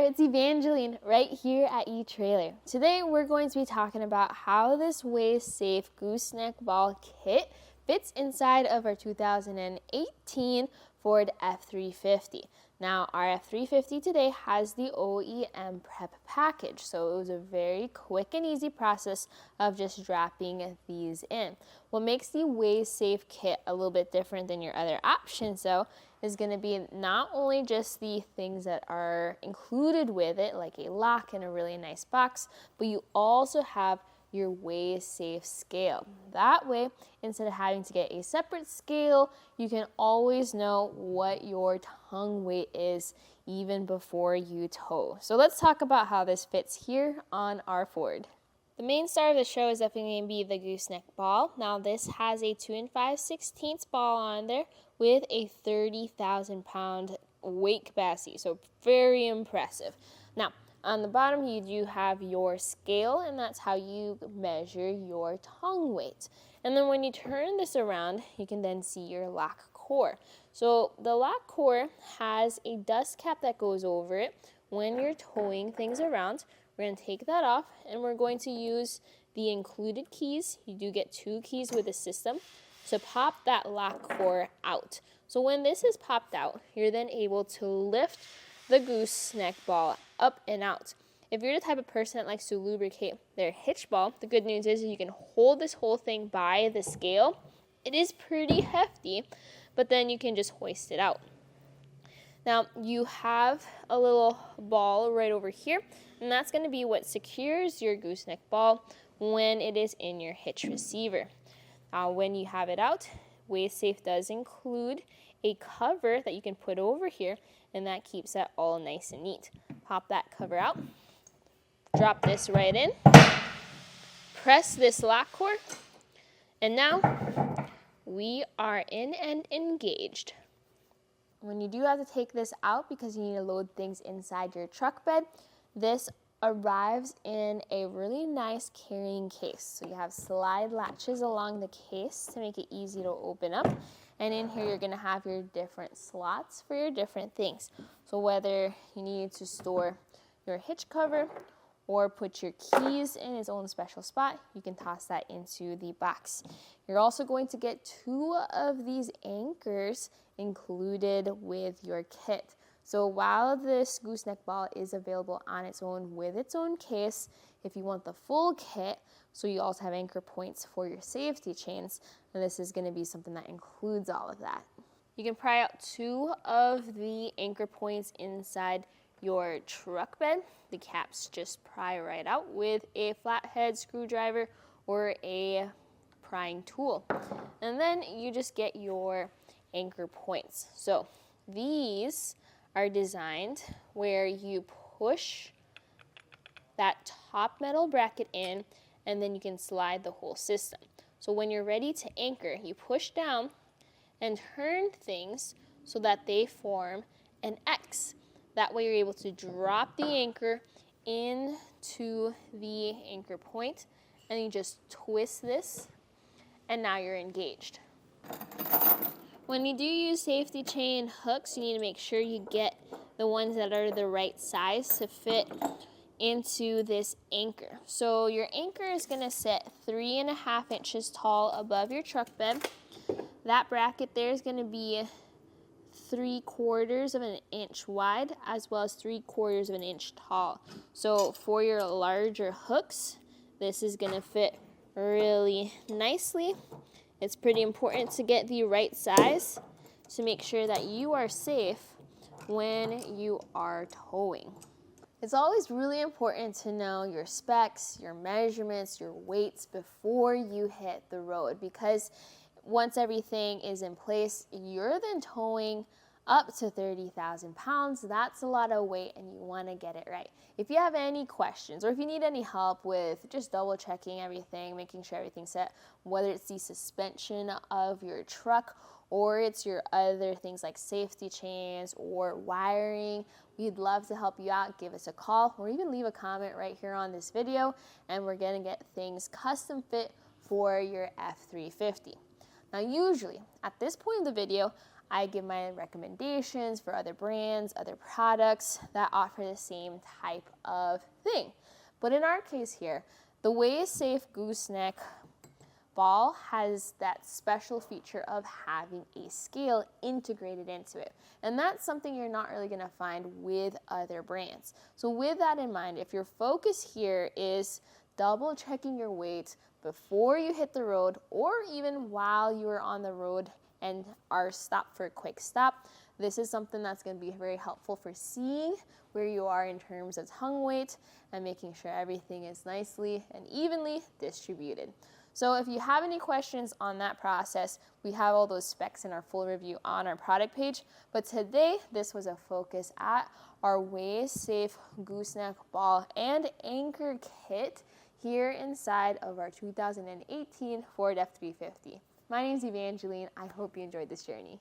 there, it's Evangeline right here at eTrailer. Today we're going to be talking about how this Weigh Safe Gooseneck Ball kit fits inside of our 2018 Ford F-350. Now our F-350 today has the OEM prep package, so it was a very quick and easy process of just dropping these in. What makes the Weigh Safe kit a little bit different than your other options though is going to be not only just the things that are included with it, like a lock and a really nice box, but you also have your Weigh Safe scale. That way, instead of having to get a separate scale, you can always know what your tongue weight is even before you tow. So let's talk about how this fits here on our Ford. The main star of the show is definitely going to be the gooseneck ball. Now this has a 2 5/16 ball on there with a 30,000 pound weight capacity, so very impressive. Now on the bottom you do have your scale, and that's how you measure your tongue weight. And then when you turn this around, you can then see your lock core. So the lock core has a dust cap that goes over it when you're towing things around. We're going to take that off, and we're going to use the included keys. You do get 2 keys with the system to pop that lock core out. So when this is popped out, you're then able to lift the gooseneck ball up and out. If you're the type of person that likes to lubricate their hitch ball, the good news is you can hold this whole thing by the scale. It is pretty hefty, but then you can just hoist it out. Now you have a little ball right over here, and that's going to be what secures your gooseneck ball when it is in your hitch receiver. When you have it out, Weigh Safe does include a cover that you can put over here, and that keeps that all nice and neat. Pop that cover out, drop this right in, press this lock core, and now we are in and engaged. When you do have to take this out because you need to load things inside your truck bed, this arrives in a really nice carrying case. So you have slide latches along the case to make it easy to open up. And in here you're going to have your different slots for your different things. So whether you need to store your hitch cover or put your keys in its own special spot, you can toss that into the box. You're also going to get 2 of these anchors included with your kit. So while this gooseneck ball is available on its own with its own case, if you want the full kit, so you also have anchor points for your safety chains, and this is going to be something that includes all of that. You can pry out 2 of the anchor points inside your truck bed. The caps just pry right out with a flathead screwdriver or a prying tool. And then you just get your anchor points. So these are designed where you push that top metal bracket in, and then you can slide the whole system. So when you're ready to anchor, you push down and turn things so that they form an X. That way you're able to drop the anchor into the anchor point, and you just twist this, and now you're engaged. When you do use safety chain hooks, you need to make sure you get the ones that are the right size to fit into this anchor. So your anchor is going to sit 3.5 inches tall above your truck bed. That bracket there is going to be 3/4 of an inch wide, as well as 3/4 of an inch tall. So for your larger hooks, this is going to fit really nicely. It's pretty important to get the right size to make sure that you are safe when you are towing. It's always really important to know your specs, your measurements, your weights before you hit the road, because once everything is in place, you're then towing up to 30,000 pounds. That's a lot of weight, and you want to get it right. If you have any questions, or if you need any help with just double checking everything, making sure everything's set, whether it's the suspension of your truck or it's your other things like safety chains or wiring, we'd love to help you out. Give us a call or even leave a comment right here on this video, and we're going to get things custom fit for your F-350. Now usually at this point of the video, I give my recommendations for other brands, other products that offer the same type of thing. But in our case here, the Weigh Safe Gooseneck ball has that special feature of having a scale integrated into it. And that's something you're not really going to find with other brands. So with that in mind, if your focus here is double checking your weight before you hit the road or even while you are on the road and are stopped for a quick stop, this is something that's going to be very helpful for seeing where you are in terms of tongue weight and making sure everything is nicely and evenly distributed. So if you have any questions on that process, we have all those specs in our full review on our product page. But today, this was a focus at our Weigh Safe Gooseneck Ball and Anchor Kit here inside of our 2018 Ford F-350. My name is Evangeline. I hope you enjoyed this journey.